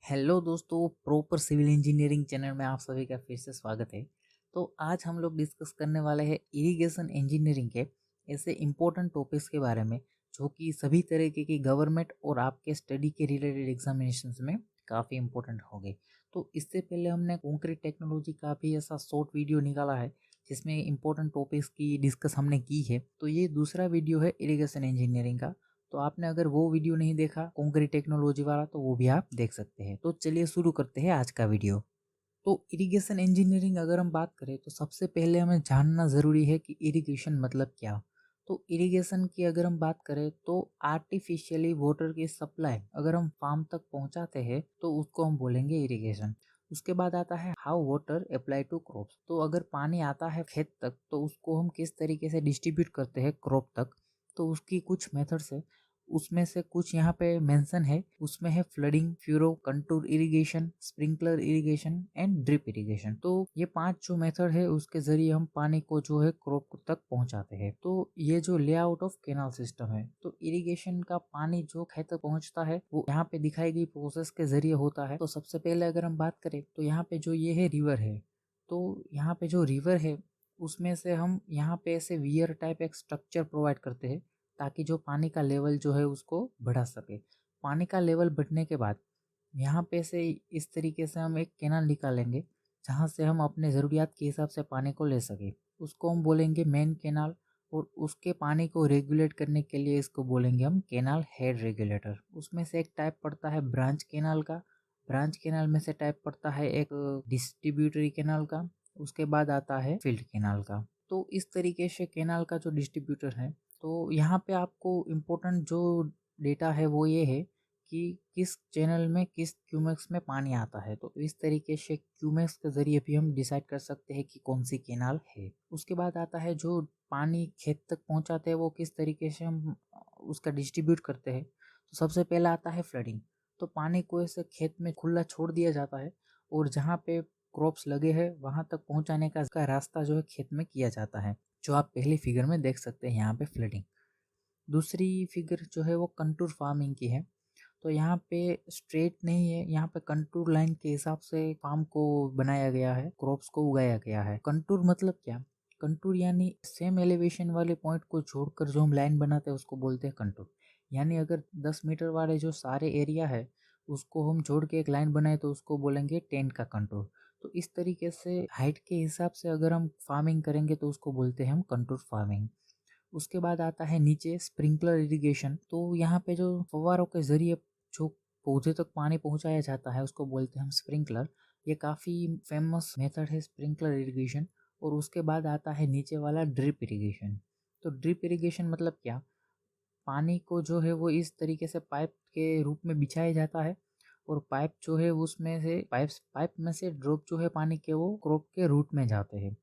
Hello दोस्तों, proper civil engineering channel में आप सभी का फिर से स्वागत है। तो आज हम लोग डिस्कस करने वाले हैं इरिगेशन इंजीनियरिंग के ऐसे इम्पोर्टेंट टॉपिक्स के बारे में जो कि सभी तरीके की गवर्नमेंट और आपके स्टडी के रिलेटेड एग्जामिनेशंस में काफ़ी इम्पोर्टेंट होंगे। तो इससे पहले हमने कॉन्क्रीट टेक्नोलॉजी का भी ऐसा शॉर्ट वीडियो निकाला है जिसमें इम्पोर्टेंट टॉपिक्स की डिस्कस हमने की है। तो ये दूसरा वीडियो है इरिगेशन इंजीनियरिंग का। तो आपने अगर वो वीडियो नहीं देखा कॉन्क्रीट टेक्नोलॉजी वाला तो वो भी आप देख सकते हैं। तो चलिए शुरू करते हैं आज का वीडियो। तो इरिगेशन इंजीनियरिंग अगर हम बात करें तो सबसे पहले हमें जानना ज़रूरी है कि इरिगेशन मतलब क्या। तो इरिगेशन की अगर हम बात करें तो आर्टिफिशियली वाटर की सप्लाई अगर हम फार्म तक पहुंचाते हैं तो उसको हम बोलेंगे इरिगेशन। उसके बाद आता है how water apply to crops. तो अगर पानी आता है खेत तक तो उसको हम किस तरीके से डिस्ट्रीब्यूट करते हैं क्रॉप तक। तो उसकी कुछ मेथड्स है, उसमें से कुछ यहाँ पे मेंशन है। उसमें है flooding, furrow, contour irrigation, sprinkler irrigation and drip irrigation. तो ये 5 जो मेथड है उसके जरिए हम पानी को जो है क्रॉप तक पहुंचाते हैं। तो ये जो लेआउट ऑफ कैनाल सिस्टम है, तो इरिगेशन का पानी जो खेत तक पहुंचता है वो यहाँ पे दिखाई गई प्रोसेस के जरिए होता है। तो सबसे पहले अगर हम बात करें तो यहाँ पे जो ये है रिवर है। तो यहाँ पे जो रिवर है उसमें से हम यहाँ पे ऐसे वियर टाइप एक स्ट्रक्चर प्रोवाइड करते हैं ताकि जो पानी का लेवल जो है उसको बढ़ा सके। पानी का लेवल बढ़ने के बाद यहाँ पे से इस तरीके से हम एक कैनाल निकालेंगे जहाँ से हम अपने ज़रूरियात के हिसाब से पानी को ले सके। उसको हम बोलेंगे मेन कैनाल। और उसके पानी को रेगुलेट करने के लिए इसको बोलेंगे हम कैनाल हेड रेगुलेटर। उसमें से एक टाइप पड़ता है ब्रांच कैनाल का। ब्रांच कैनाल में से टाइप पड़ता है एक डिस्ट्रीब्यूटरी कैनाल का। उसके बाद आता है फील्ड कैनाल का। तो इस तरीके से कैनाल का जो डिस्ट्रीब्यूटर है, तो यहाँ पे आपको इम्पोर्टेंट जो डेटा है वो ये है कि किस चैनल में किस क्यूमेक्स में पानी आता है। तो इस तरीके से क्यूमेक्स के जरिए भी हम डिसाइड कर सकते हैं कि कौन सी कैनाल है। उसके बाद आता है जो पानी खेत तक पहुंचाते हैं वो किस तरीके से हम उसका डिस्ट्रीब्यूट करते हैं। तो सबसे पहला आता है फ्लडिंग। तो पानी को ऐसे खेत में खुला छोड़ दिया जाता है और जहाँ पे क्रॉप्स लगे हैं वहाँ तक पहुँचाने का रास्ता जो है खेत में किया जाता है, जो आप पहली फिगर में देख सकते हैं यहाँ पे फ्लडिंग। दूसरी फिगर जो है वो कंटूर फार्मिंग की है। तो यहाँ पे स्ट्रेट नहीं है, यहाँ पे कंटूर लाइन के हिसाब से फार्म को बनाया गया है, क्रॉप्स को उगाया गया है। कंटूर मतलब क्या? कंटूर यानी सेम एलिवेशन वाले पॉइंट को छोड़कर जो हम लाइन बनाते हैं उसको बोलते हैं कंटूर। यानी अगर 10 मीटर वाले जो सारे एरिया है उसको हम जोड़ के एक लाइन बनाए तो उसको बोलेंगे टेंट का कंटूर। तो इस तरीके से हाइट के हिसाब से अगर हम फार्मिंग करेंगे तो उसको बोलते हैं हम कंटूर फार्मिंग। उसके बाद आता है नीचे स्प्रिंकलर इरिगेशन। तो यहाँ पे जो फव्वारों के जरिए जो पौधे तक पानी पहुँचाया जाता है उसको बोलते हैं हम स्प्रिंकलर। ये काफ़ी फेमस मेथड है स्प्रिंकलर इरिगेशन। और उसके बाद आता है नीचे वाला ड्रिप इरिगेशन। तो ड्रिप इरिगेशन मतलब क्या? पानी को जो है वो इस तरीके से पाइप के रूप में बिछाया जाता है और पाइप जो है उसमें से पाइप में से ड्रॉप जो है पानी के वो क्रॉप के रूट में जाते हैं।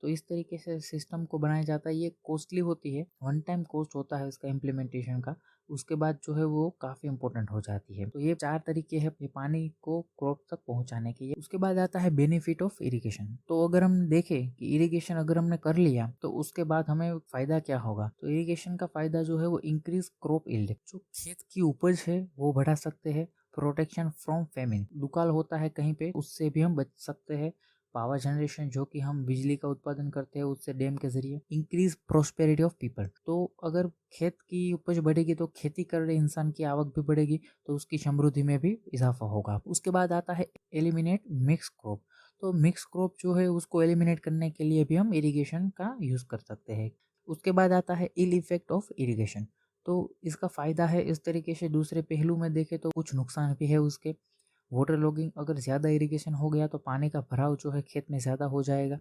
तो इस तरीके से सिस्टम को बनाया जाता है। ये कॉस्टली होती है, वन टाइम कॉस्ट होता है इसका इम्प्लीमेंटेशन का। उसके बाद जो है वो काफ़ी इंपॉर्टेंट हो जाती है। तो ये 4 तरीके हैं ये पानी को क्रॉप तक पहुंचाने के। उसके बाद आता है बेनिफिट ऑफ इरिगेशन। तो अगर हम देखें कि इरिगेशन अगर हमने कर लिया तो उसके बाद हमें फ़ायदा क्या होगा। तो इरिगेशन का फ़ायदा जो है वो इंक्रीज क्रॉप यील्ड, जो खेत की उपज है वो बढ़ा सकते हैं। प्रोटेक्शन फ्रॉम फेमिन, दुकाल होता है कहीं पे उससे भी हम बच सकते हैं। पावर जनरेशन, जो कि हम बिजली का उत्पादन करते हैं उससे डैम के जरिए। इंक्रीज प्रोस्पेरिटी ऑफ पीपल, तो अगर खेत की उपज बढ़ेगी तो खेती कर रहे इंसान की आवक भी बढ़ेगी तो उसकी समृद्धि में भी इजाफा होगा। उसके बाद आता है एलिमिनेट मिक्स क्रॉप। तो मिक्स क्रॉप जो है उसको एलिमिनेट करने के लिए भी हम इरिगेशन का यूज कर सकते हैं। उसके बाद आता है इल इफेक्ट ऑफ इरिगेशन। तो इसका फायदा है इस तरीके से, दूसरे पहलू में देखें तो कुछ नुकसान भी है उसके। वाटर लॉगिंग, अगर ज़्यादा इरिगेशन हो गया तो पानी का भराव जो है खेत में ज़्यादा हो जाएगा।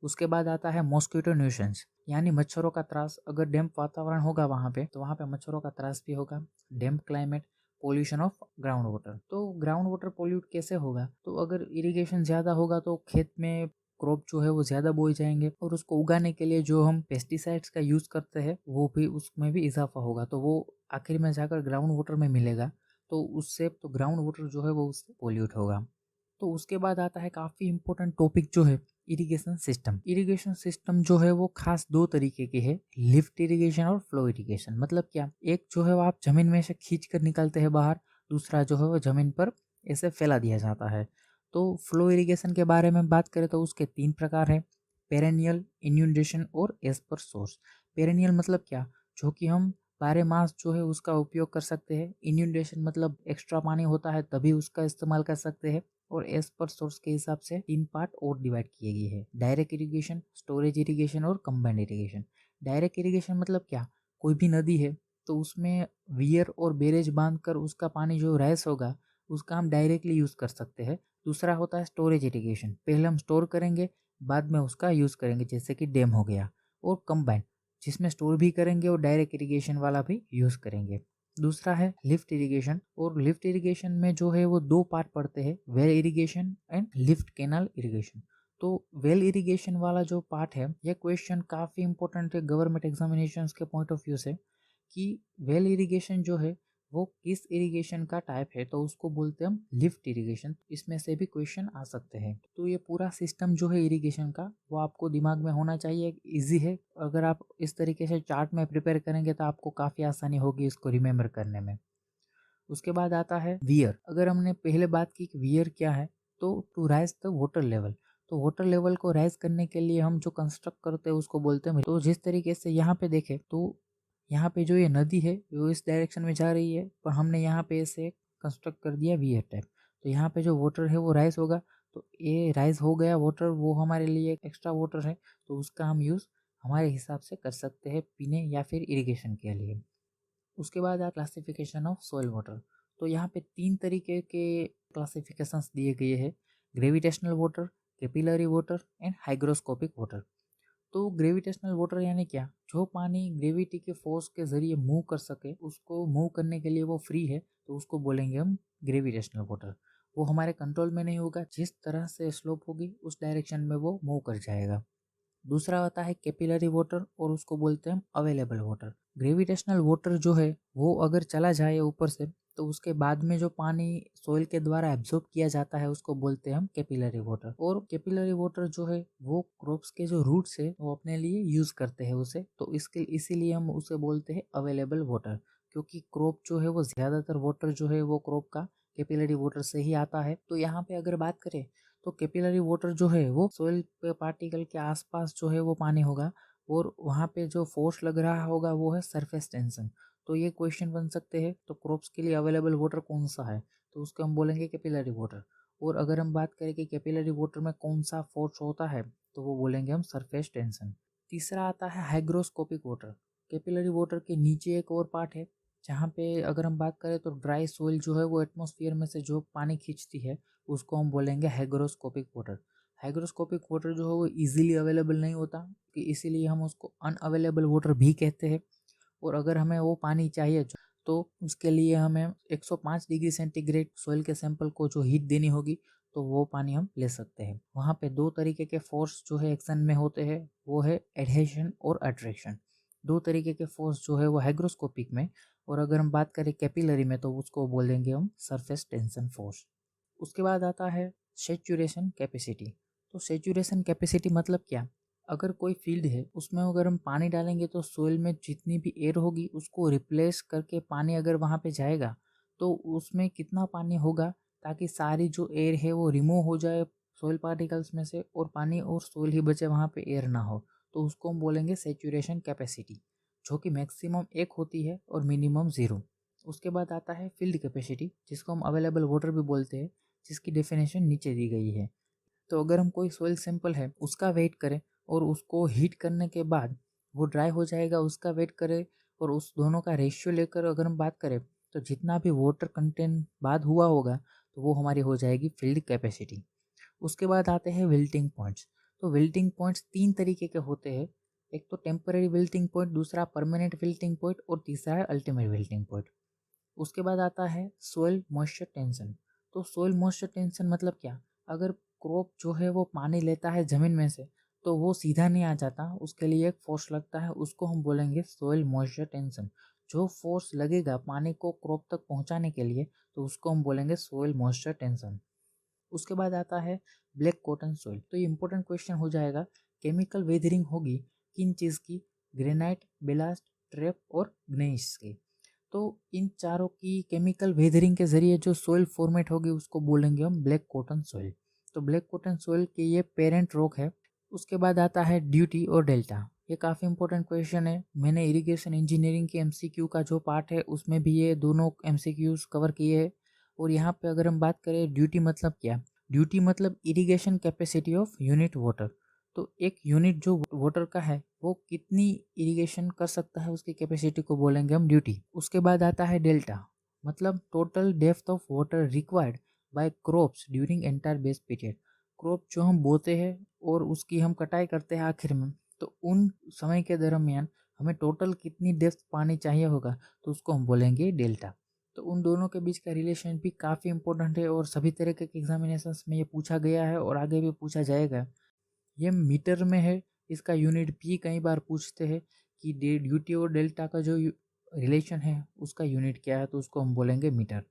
उसके बाद आता है मॉस्किटो न्यूसेंस, यानी मच्छरों का त्रास। अगर डैम्प वातावरण होगा वहाँ पे तो वहाँ पे मच्छरों का त्रास भी होगा। Damp climate, pollution of ground water. तो ग्राउंड वाटर पोल्यूट कैसे होगा? तो अगर इरिगेशन ज़्यादा होगा तो खेत में क्रॉप जो है वो ज़्यादा बोए जाएंगे और उसको उगाने के लिए जो हम पेस्टिसाइड्स का यूज़ करते हैं वो भी उसमें भी इजाफा होगा। तो वो आखिर में जाकर ग्राउंड वाटर में मिलेगा तो उससे तो ग्राउंड वाटर जो है वो उससे पोल्यूट होगा। तो उसके बाद आता है काफ़ी इंपॉर्टेंट टॉपिक जो है इरिगेशन सिस्टम। इरिगेशन सिस्टम जो है वो खास 2 तरीके के है, लिफ्ट इरिगेशन और फ्लो इरिगेशन। मतलब क्या? एक जो है वो आप जमीन में से खींच कर निकालते हैं बाहर, दूसरा जो है वो जमीन पर ऐसे फैला दिया जाता है। तो फ्लो इरिगेशन के बारे में बात करें तो उसके 3 प्रकार हैं, पेरेनियल, इन्यूंडेशन और एज पर सोर्स। पेरेनियल मतलब क्या, जो कि हम बारह मास जो है उसका उपयोग कर सकते हैं। इन्यूंडेशन मतलब एक्स्ट्रा पानी होता है तभी उसका इस्तेमाल कर सकते हैं। और एज पर सोर्स के हिसाब से 3 पार्ट और डिवाइड किए गए हैं, डायरेक्ट इरिगेशन, स्टोरेज इरिगेशन और कंबाइंड इरिगेशन। डायरेक्ट इरिगेशन मतलब क्या, कोई भी नदी है तो उसमें वियर और बैरेज बांधकर उसका पानी जो राइस होगा उसका हम डायरेक्टली यूज़ कर सकते हैं। दूसरा होता है स्टोरेज इरिगेशन, पहले हम स्टोर करेंगे बाद में उसका यूज़ करेंगे, जैसे कि डैम हो गया। और कंबाइंड, जिसमें स्टोर भी करेंगे और डायरेक्ट इरिगेशन वाला भी यूज़ करेंगे। दूसरा है लिफ्ट इरिगेशन, और लिफ्ट इरिगेशन में जो है वो 2 पार्ट पड़ते हैं, well irrigation and lift canal irrigation. तो वेल इरिगेशन वाला जो पार्ट है, ये क्वेश्चन काफ़ी इंपॉर्टेंट है गवर्नमेंट एग्जामिनेशंस के पॉइंट ऑफ व्यू से, कि वेल इरिगेशन जो है वो किस इरिगेशन का टाइप है, तो उसको बोलते हैं हम लिफ्ट इरिगेशन। इसमें से भी क्वेश्चन आ सकते हैं। तो ये पूरा सिस्टम जो है इरिगेशन का वो आपको दिमाग में होना चाहिए, इजी है। अगर आप इस तरीके से चार्ट में प्रिपेयर करेंगे तो आपको काफ़ी आसानी होगी इसको रिमेम्बर करने में। उसके बाद आता है वियर। अगर हमने पहले बात की कि वियर क्या है, तो to raise the water level, तो वाटर लेवल को राइज करने के लिए हम जो कंस्ट्रक्ट करते हैं उसको बोलते हैं। तो जिस तरीके से यहाँ पे देखें तो यहाँ पे जो ये नदी है वो इस डायरेक्शन में जा रही है, पर हमने यहाँ पे इसे कंस्ट्रक्ट कर दिया वियर टाइप। तो यहाँ पे जो वाटर है वो राइज होगा, तो ये राइज हो गया वाटर, वो हमारे लिए एक्स्ट्रा वाटर है, तो उसका हम यूज़ हमारे हिसाब से कर सकते हैं पीने या फिर इरिगेशन के लिए। उसके बाद क्लासिफिकेशन ऑफ सॉइल वाटर। तो यहाँ पे 3 तरीके के क्लासिफिकेशंस दिए गए हैं, gravitational water, capillary water and hygroscopic water. तो ग्रेविटेशनल वाटर यानी क्या, जो पानी ग्रेविटी के फोर्स के जरिए मूव कर सके, उसको मूव करने के लिए वो फ्री है, तो उसको बोलेंगे हम ग्रेविटेशनल वाटर। वो हमारे कंट्रोल में नहीं होगा, जिस तरह से स्लोप होगी उस डायरेक्शन में वो मूव कर जाएगा। दूसरा आता है कैपिलरी वाटर, और उसको बोलते हैं हम अवेलेबल वाटर। ग्रेविटेशनल वाटर जो है वो अगर चला जाए ऊपर से, तो उसके बाद में जो पानी सोइल के द्वारा एब्जॉर्ब किया जाता है उसको बोलते हैं हम कैपिलरी वाटर। और कैपिलरी वाटर जो है वो क्रॉप्स के जो रूट्स है वो अपने लिए यूज करते हैं उसे, तो इसके इसीलिए हम उसे बोलते हैं अवेलेबल वाटर, क्योंकि क्रॉप जो है वो ज़्यादातर वाटर जो है वो क्रॉप का कैपिलरी वाटर से ही आता है। तो यहाँ पे अगर बात करें तो कैपिलरी वाटर जो है वो सोइल पार्टिकल के आसपास जो है वो पानी होगा, और वहाँ पे जो फोर्स लग रहा होगा वो है सरफेस टेंशन। तो ये क्वेश्चन बन सकते हैं, तो क्रॉप्स के लिए अवेलेबल वाटर कौन सा है, तो उसको हम बोलेंगे कैपिलरी वाटर। और अगर हम बात करें कि कैपिलरी वाटर में कौन सा फोर्स होता है, तो वो बोलेंगे हम सरफेस टेंशन। तीसरा आता है हाइग्रोस्कोपिक वाटर। कैपिलरी वाटर के नीचे एक और पार्ट है, जहाँ पे अगर हम बात करें तो ड्राई सोइल जो है वो एटमॉस्फेयर में से जो पानी खींचती है उसको हम बोलेंगे हाइग्रोस्कोपिक वाटर। हाइग्रोस्कोपिक वाटर जो है वो इजीली अवेलेबल नहीं होता, कि इसीलिए हम उसको अनअवेलेबल वाटर भी कहते हैं। और अगर हमें वो पानी चाहिए तो उसके लिए हमें 105 डिग्री सेंटीग्रेड सॉइल के सैंपल को जो हीट देनी होगी, तो वो पानी हम ले सकते हैं। वहाँ पे 2 तरीके के फोर्स जो है एक्शन में होते हैं, वो है एडहेशन और अट्रैक्शन। 2 तरीके के फोर्स जो है वो हाइग्रोस्कोपिक में, और अगर हम बात करें कैपिलरी में तो उसको बोलेंगे हम सरफेस टेंशन फोर्स। उसके बाद आता है सेचुरेशन कैपेसिटी। तो सेचुरेशन कैपेसिटी मतलब क्या, अगर कोई फील्ड है उसमें अगर हम पानी डालेंगे तो सोइल में जितनी भी एयर होगी उसको रिप्लेस करके पानी अगर वहाँ पे जाएगा तो उसमें कितना पानी होगा, ताकि सारी जो एयर है वो रिमूव हो जाए सोइल पार्टिकल्स में से, और पानी और सोइल ही बचे, वहाँ पे एयर ना हो, तो उसको हम बोलेंगे सेचुरेशन कैपेसिटी, जो कि मैक्सिमम 1 होती है और मिनिमम 0। उसके बाद आता है फील्ड कैपेसिटी, जिसको हम अवेलेबल वाटर भी बोलते हैं, जिसकी डेफिनेशन नीचे दी गई है। तो अगर हम कोई सोइल सैंपल है उसका वेट करें और उसको हीट करने के बाद वो ड्राई हो जाएगा, उसका वेट करें, और उस दोनों का रेशियो लेकर अगर हम बात करें तो जितना भी वाटर कंटेंट बाद हुआ होगा तो वो हमारी हो जाएगी फील्ड कैपेसिटी। उसके बाद आते हैं विल्टिंग पॉइंट्स। तो विल्टिंग पॉइंट्स 3 तरीके के होते हैं, एक तो टेम्पररी विल्टिंग पॉइंट, दूसरा परमानेंट विल्टिंग पॉइंट, और तीसरा है अल्टीमेट विल्टिंग पॉइंट। उसके बाद आता है सोइल मॉइस्चर टेंशन। तो सोइल मॉइस्चर टेंशन मतलब क्या, अगर क्रॉप जो है वो पानी लेता है ज़मीन में से तो वो सीधा नहीं आ जाता, उसके लिए एक फोर्स लगता है, उसको हम बोलेंगे सोइल मॉइस्चर टेंशन। जो फोर्स लगेगा पानी को क्रॉप तक पहुंचाने के लिए, तो उसको हम बोलेंगे सोइल मॉइस्चर टेंशन। उसके बाद आता है ब्लैक कॉटन सोइल। तो ये इंपॉर्टेंट क्वेश्चन हो जाएगा, केमिकल वेदरिंग होगी किन चीज़ की, ग्रेनाइट, बेलास्ट, ट्रैप और ग्नेइस की। तो इन चारों की केमिकल वेदरिंग के ज़रिए जो सोइल फॉर्मेट होगी उसको बोलेंगे हम ब्लैक कॉटन सोइल। तो ब्लैक कॉटन सोइल के ये पेरेंट रॉक है। उसके बाद आता है ड्यूटी और डेल्टा। ये काफ़ी इंपॉर्टेंट क्वेश्चन है। मैंने इरिगेशन इंजीनियरिंग के एमसीक्यू का जो पार्ट है उसमें भी ये दोनों एमसीक्यूज कवर किए हैं। और यहाँ पे अगर हम बात करें ड्यूटी मतलब क्या, ड्यूटी मतलब irrigation capacity of unit water. तो एक यूनिट जो वाटर का है वो कितनी इरिगेशन कर सकता है उसकी कैपेसिटी को बोलेंगे हम ड्यूटी। उसके बाद आता है डेल्टा, मतलब total depth of water required by crops during entire base period. Crop जो हम बोते हैं और उसकी हम कटाई करते हैं आखिर में, तो उन समय के दरमियान हमें टोटल कितनी डेप्थ पानी चाहिए होगा तो उसको हम बोलेंगे डेल्टा। तो उन दोनों के बीच का रिलेशन भी काफ़ी इंपॉर्टेंट है और सभी तरह के एग्जामिनेशंस में ये पूछा गया है और आगे भी पूछा जाएगा। ये मीटर में है, इसका यूनिट भी कई बार पूछते हैं कि ड्यूटी और डेल्टा का जो रिलेशन है उसका यूनिट क्या है, तो उसको हम बोलेंगे मीटर।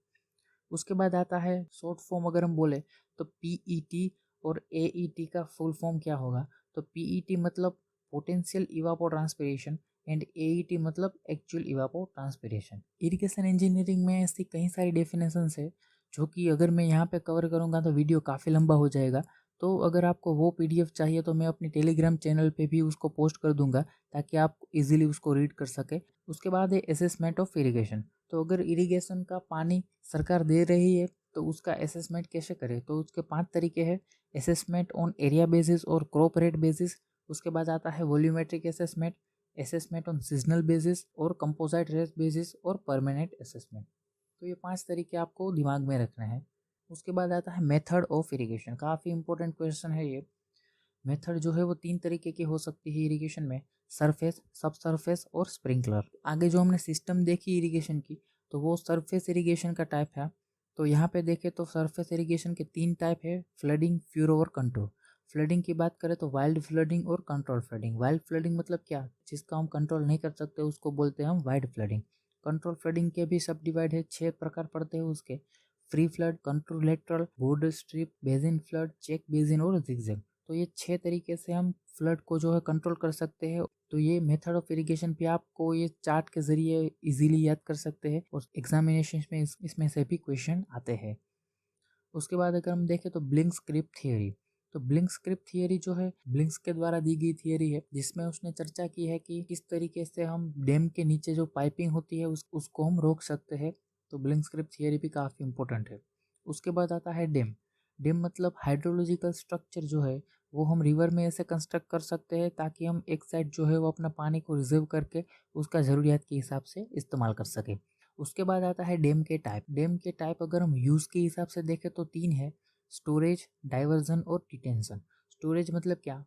उसके बाद आता है शॉर्ट फॉर्म अगर हम बोले तो पीईटी और एईटी का फुल फॉर्म क्या होगा। तो पीईटी मतलब पोटेंशियल इवापो ट्रांसपिरेशन एंड एईटी मतलब एक्चुअल इवापो ट्रांसपिरेशन। इरिगेशन इंजीनियरिंग में ऐसी कई सारी डेफिनेशंस है जो कि अगर मैं यहाँ पे कवर करूँगा तो वीडियो काफ़ी लंबा हो जाएगा। तो अगर आपको वो पीडीएफ चाहिए तो मैं अपनी टेलीग्राम चैनल पे भी उसको पोस्ट कर दूंगा ताकि आप इजीली उसको रीड कर सके। उसके बाद है असेसमेंट ऑफ इरिगेशन। तो अगर इरिगेशन का पानी सरकार दे रही है तो उसका असेसमेंट कैसे करें, तो उसके 5 तरीके हैं। असेसमेंट ऑन एरिया बेसिस और क्रॉप रेट बेसिस। उसके बाद आता है volumetric assessment, assessment on seasonal basis और कंपोजिट रेट बेसिस और परमानेंट असेसमेंट। तो ये 5 तरीके आपको दिमाग में रखने हैं। उसके बाद आता है मेथड ऑफ इरिगेशन। काफ़ी इंपॉर्टेंट क्वेश्चन है ये। मेथड जो है वो 3 तरीके की हो सकती है इरिगेशन में, सरफेस, सब सरफेस और स्प्रिंकलर। आगे जो हमने सिस्टम देखी इरिगेशन की तो वो सरफेस इरिगेशन का टाइप है। तो यहाँ पे देखें तो सरफेस इरिगेशन के 3 टाइप है, फ्लडिंग, फ्यूरो और कंट्रोल। फ्लडिंग की बात करें तो वाइल्ड फ्लडिंग और कंट्रोल फ्लडिंग। वाइल्ड फ्लडिंग मतलब क्या, जिसका हम कंट्रोल नहीं कर सकते उसको बोलते हैं हम वाइल्ड फ्लडिंग। कंट्रोल फ्लडिंग के भी सब डिवाइड है, 6 प्रकार पड़ते हैं उसके। Free flood, contour lateral, border strip, basin flood, check basin और जिगजैग। तो ये 6 तरीके से हम फ्लड को जो है कंट्रोल कर सकते हैं। तो ये मेथड ऑफ इरिगेशन भी आपको ये चार्ट के जरिए इजीली याद कर सकते हैं और एग्जामिनेशन में इसमें से भी क्वेश्चन आते हैं। उसके बाद अगर हम देखें तो ब्लिंक स्क्रिप्ट थियरी। तो ब्लिंक स्क्रिप्ट थियरी जो है ब्लिंक्स के द्वारा दी गई थियरी है, जिसमें उसने चर्चा की है कि किस तरीके से हम डैम के नीचे जो पाइपिंग होती है उसको हम रोक सकते हैं। तो ब्लिंक स्क्रिप्ट थियरी भी काफ़ी इंपॉर्टेंट है। उसके बाद आता है डैम। डैम मतलब हाइड्रोलॉजिकल स्ट्रक्चर जो है वो हम रिवर में ऐसे कंस्ट्रक्ट कर सकते हैं ताकि हम एक साइड जो है वो अपना पानी को रिजर्व करके उसका ज़रूरियात के हिसाब से इस्तेमाल कर सके। उसके बाद आता है डैम के टाइप। डैम के टाइप अगर हम यूज़ के हिसाब से देखें तो 3 है, स्टोरेज, डाइवर्जन और डिटेंशन। स्टोरेज मतलब क्या,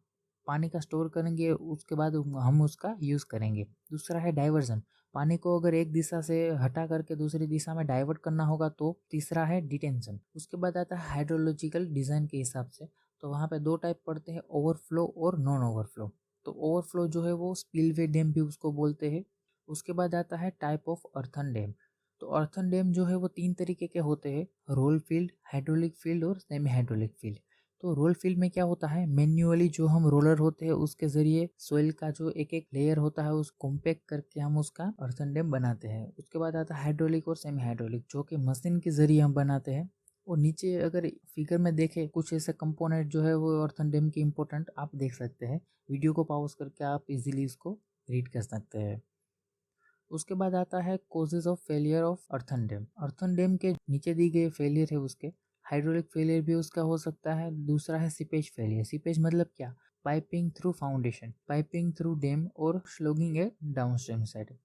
पानी का स्टोर करेंगे उसके बाद हम उसका यूज़ करेंगे। दूसरा है डाइवर्जन, पानी को अगर एक दिशा से हटा करके दूसरी दिशा में डाइवर्ट करना होगा तो। तीसरा है डिटेंशन। उसके बाद आता है हाइड्रोलॉजिकल डिज़ाइन के हिसाब से। तो वहाँ पे 2 टाइप पड़ते हैं, ओवरफ्लो और नॉन ओवरफ्लो। तो ओवरफ्लो जो है वो स्पिलवे डैम भी उसको बोलते हैं। उसके बाद आता है टाइप ऑफ अर्थन डैम। तो अर्थन डैम जो है वो 3 तरीके के होते हैं, रोल फील्ड, हाइड्रोलिक फील्ड और सेमी हाइड्रोलिक फील्ड। तो रोल फील्ड में क्या होता है, मैन्युअली जो हम रोलर होते हैं उसके जरिए सोइल का जो एक एक लेयर होता है उसको कॉम्पैक्ट करके हम उसका अर्थन डैम बनाते हैं। उसके बाद आता है हाइड्रोलिक और सेमी हाइड्रोलिक, जो कि मशीन के जरिए हम बनाते हैं। और नीचे अगर फिगर में देखें कुछ ऐसे कंपोनेंट जो है वो अर्थन डैम की इंपॉर्टेंट आप देख सकते हैं। वीडियो को पॉज करके आप इजीली इसको रीड कर सकते हैं। उसके बाद आता है causes of failure of earthen dam. Earthen dam के नीचे दी गई फेलियर है उसके, हाइड्रोलिक फेलियर भी उसका हो सकता है। दूसरा है सीपेज फेलियर। सीपेज मतलब क्या, piping through foundation, piping through dam और स्लोगिंग ए डाउनस्ट्रीम साइड।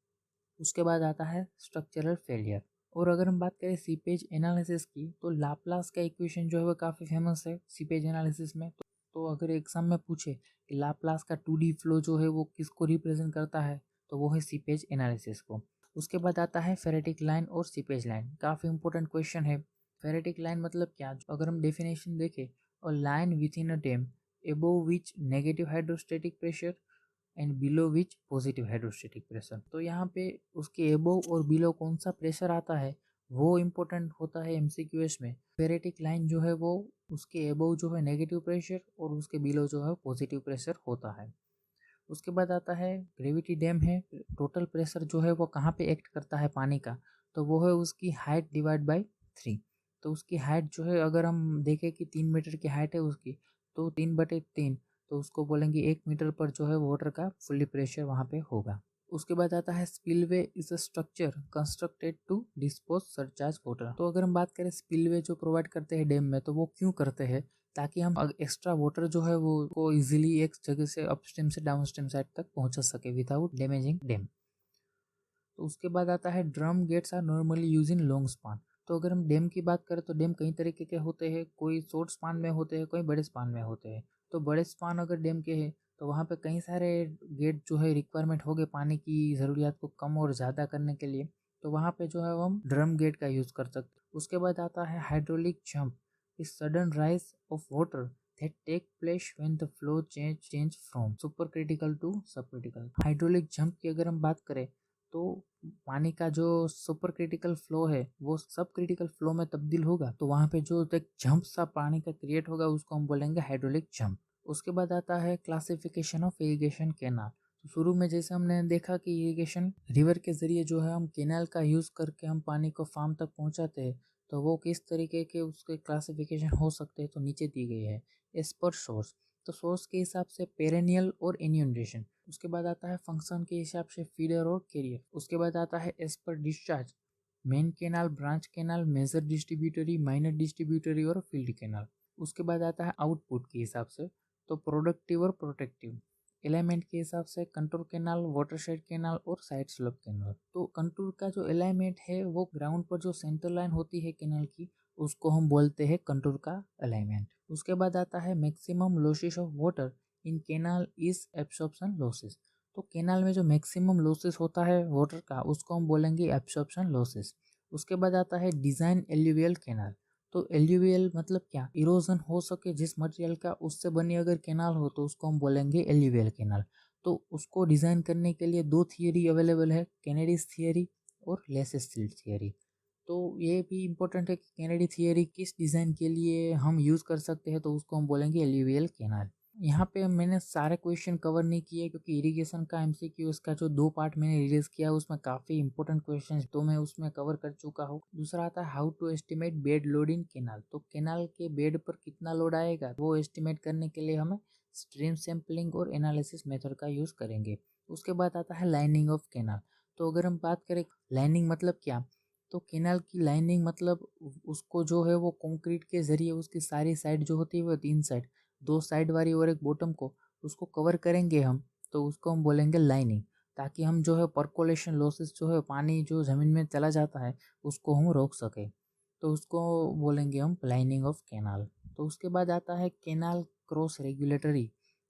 उसके बाद आता है स्ट्रक्चरल फेलियर। और अगर हम बात करें सीपेज एनालिसिस की तो लाप्लास का इक्वेशन जो है वो काफ़ी फेमस है सीपेज एनालिसिस में। तो अगर एग्जाम में पूछे कि लाप्लास का 2D फ्लो जो है वो किसको रिप्रेजेंट करता है तो वो है सीपेज एनालिसिस को। उसके बाद आता है फेरेटिक लाइन और सीपेज लाइन। काफ़ी इंपॉर्टेंट क्वेश्चन है। फेरेटिक लाइन मतलब क्या, अगर हम डेफिनेशन देखें, और line with in a dam above which negative hydrostatic pressure and below which positive hydrostatic pressure. तो यहाँ पे उसके एबोव और बिलो कौन सा प्रेशर आता है वो इम्पोर्टेंट होता है एमसीक्यूएस में। फेरेटिक लाइन जो है वो उसके एबोव जो है नेगेटिव प्रेशर और उसके बिलो जो है पॉजिटिव प्रेशर होता है। उसके बाद आता है ग्रेविटी डैम है, टोटल प्रेशर जो है वो कहाँ पे एक्ट करता है पानी का, तो वो है उसकी हाइट डिवाइड बाय 3। तो उसकी हाइट जो है अगर हम देखें कि 3 मीटर की हाइट है उसकी, तो 3/3, तो उसको बोलेंगे 1 मीटर पर जो है वाटर का फुल्ली प्रेशर वहाँ पे होगा। उसके बाद आता है spillway is a structure constructed to dispose surcharge water. तो अगर हम बात करें स्पिलवे जो प्रोवाइड करते हैं डैम में, तो वो क्यों करते हैं, ताकि हम एक्स्ट्रा वाटर जो है वो को इजीली एक जगह से अपस्ट्रीम से डाउनस्ट्रीम साइड तक पहुंचा सके विदाउट डैमेजिंग डैम। तो उसके बाद आता है drum gates are normally use in long span. तो अगर हम डैम की बात करें तो डैम कई तरीके के होते हैं, कोई शॉर्ट स्पान में होते हैं, कोई बड़े स्पान में होते हैं। तो बड़े स्पान अगर डैम के हैं तो वहाँ पे कई सारे गेट जो है रिक्वायरमेंट हो गए पानी की ज़रूरियात को कम और ज़्यादा करने के लिए, तो वहाँ पे जो है हम ड्रम गेट का यूज़ कर सकते हैं। उसके बाद आता है hydraulic jump is sudden rise of water that take place when the flow change from supercritical to subcritical। Hydraulic jump की अगर हम बात करें तो पानी का जो सुपर क्रिटिकल फ्लो है वो सब क्रिटिकल फ्लो में तब्दील होगा, तो वहाँ पे जो एक जंप सा पानी का क्रिएट होगा उसको हम बोलेंगे हाइड्रोलिक जंप। उसके बाद आता है क्लासिफिकेशन ऑफ इरिगेशन कैनाल। तो शुरू में जैसे हमने देखा कि इरिगेशन रिवर के जरिए जो है हम कैनाल का यूज करके हम पानी को फार्म तक पहुंचाते हैं, तो वो किस तरीके के उसके क्लासिफिकेशन हो सकते हैं तो नीचे दी गई है एज पर सोर्स। तो सोर्स के हिसाब से पेरेनियल और इन्यूंडेशन। उसके बाद आता है फंक्शन के हिसाब से फीडर और कैरियर। उसके बाद आता है as per discharge main canal, branch canal, major distributary, minor distributary और फील्ड कैनाल। उसके बाद आता है आउटपुट के हिसाब से, तो प्रोडक्टिव और प्रोटेक्टिव। अलाइनमेंट के हिसाब से कंटूर कैनाल, वाटरशेड कैनाल और साइड स्लोप कैनाल। तो कंटूर का जो अलाइनमेंट है वो ग्राउंड पर जो सेंटर लाइन होती है कैनाल की उसको हम बोलते हैं कंटूर का अलाइनमेंट। उसके बाद आता है maximum losses of water in canal is absorption losses. तो कैनाल में जो मैक्सिमम लॉसेस होता है वाटर का उसको हम बोलेंगे एब्सॉर्प्शन लॉसेस। उसके बाद आता है डिजाइन एल्यूवियल कैनाल। तो एल्यूवियल मतलब क्या, इरोजन हो सके जिस मटेरियल का उससे बनी अगर कैनाल हो तो उसको हम बोलेंगे एल्यूवियल कैनाल। तो उसको डिज़ाइन करने के लिए दो थियरी अवेलेबल है, कैनेडीज थियरी और लेसेस्टिल थियरी। तो ये भी इम्पोर्टेंट है कि कैनेडी थियरी किस डिज़ाइन के लिए हम यूज़ कर सकते हैं, तो उसको हम बोलेंगे एल्यूवियल कैनाल। यहाँ पे मैंने सारे क्वेश्चन कवर नहीं किए क्योंकि इरिगेशन का एमसीक्यू इसका जो 2 पार्ट मैंने रिलीज किया उसमें काफ़ी इंपॉर्टेंट क्वेश्चन तो मैं उसमें कवर कर चुका हूँ। दूसरा आता है how to estimate bed load in canal. तो कैनाल के बेड पर कितना लोड आएगा वो एस्टिमेट करने के लिए हमें स्ट्रीम सैम्पलिंग और एनालिसिस मेथड का यूज़ करेंगे। उसके बाद आता है लाइनिंग ऑफ कैनाल। तो अगर हम बात करें लाइनिंग मतलब क्या, तो कैनाल की लाइनिंग मतलब उसको जो है वो कंक्रीट के जरिए उसकी सारी साइड जो होती है वो 3 साइड, 2 साइड वाली और एक बॉटम को उसको कवर करेंगे हम, तो उसको हम बोलेंगे लाइनिंग, ताकि हम जो है परकोलेशन लॉसेस जो है पानी जो ज़मीन में चला जाता है उसको हम रोक सकें, तो उसको बोलेंगे हम लाइनिंग ऑफ कैनाल। तो उसके बाद आता है canal cross regulatory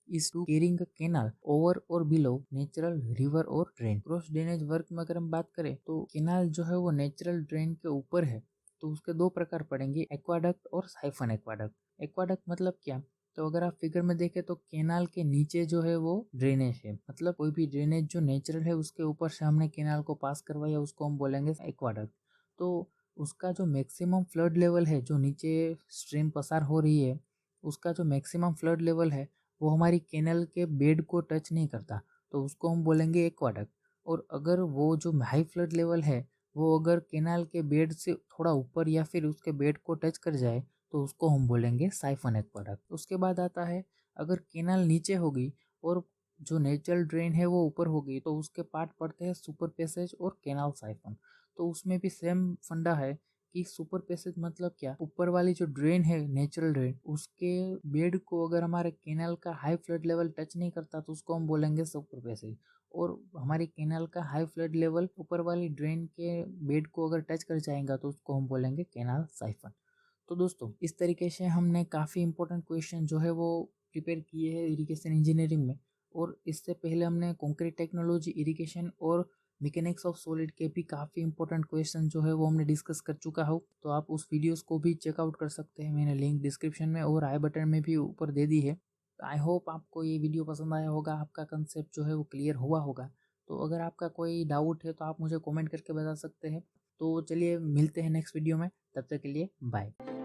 is to carrying canal over और बिलो नेचुरल रिवर और ड्रेन। क्रॉस ड्रेनेज वर्क में अगर हम बात करें तो कैनाल जो है वो नेचुरल ड्रेन के ऊपर है, तो उसके 2 प्रकार पड़ेंगे, एक्वाडक्ट और साइफन एक्वाडक्ट। एक्वाडक्ट मतलब क्या, तो अगर आप फिगर में देखें तो कैनाल के नीचे जो है वो ड्रेनेज है, मतलब कोई भी ड्रेनेज जो नेचुरल है उसके ऊपर से हमने कैनाल को पास करवाया उसको हम बोलेंगे एक्वाडक्ट। तो उसका जो मैक्सिमम फ्लड लेवल है, जो नीचे स्ट्रीम पसार हो रही है उसका जो मैक्सिमम फ्लड लेवल है वो हमारी कैनल के बेड को टच नहीं करता, तो उसको हम बोलेंगे एक्वाडक्ट। और अगर वो जो हाई फ्लड लेवल है वो अगर कैनाल के बेड से थोड़ा ऊपर या फिर उसके बेड को टच कर जाए तो उसको हम बोलेंगे साइफन एक्वाडक्ट। उसके बाद आता है अगर कैनाल नीचे होगी और जो नेचुरल ड्रेन है वो ऊपर होगी तो उसके पार्ट पड़ते हैं सुपर पैसेज और कैनाल साइफन। तो उसमें भी सेम फंडा है कि सुपर पैसेज मतलब क्या, ऊपर वाली जो ड्रेन है नेचुरल ड्रेन उसके बेड को अगर हमारे कैनाल का हाई फ्लड लेवल टच नहीं करता तो उसको हम बोलेंगे सुपर पैसेज। और हमारी कैनाल का हाई फ्लड लेवल ऊपर वाली ड्रेन के बेड को अगर टच कर जाएगा तो उसको हम बोलेंगे कैनाल साइफन। तो दोस्तों इस तरीके से हमने काफ़ी इंपॉर्टेंट क्वेश्चन जो है वो प्रिपेयर किए हैं इरिगेशन इंजीनियरिंग में। और इससे पहले हमने कॉन्क्रीट टेक्नोलॉजी, इरिगेशन और मैकेनिक्स ऑफ सॉलिड के भी काफ़ी इंपॉर्टेंट क्वेश्चन जो है वो हमने डिस्कस कर चुका हूँ, तो आप उस वीडियोस को भी चेकआउट कर सकते हैं, मैंने लिंक डिस्क्रिप्शन में और आई बटन में भी ऊपर दे दी है। आई होप आपको ये वीडियो पसंद आया होगा, आपका कंसेप्ट जो है वो क्लियर हुआ होगा। तो अगर आपका कोई डाउट है तो आप मुझे कमेंट करके बता सकते हैं। तो चलिए मिलते हैं नेक्स्ट वीडियो में, तब तक के लिए बाय।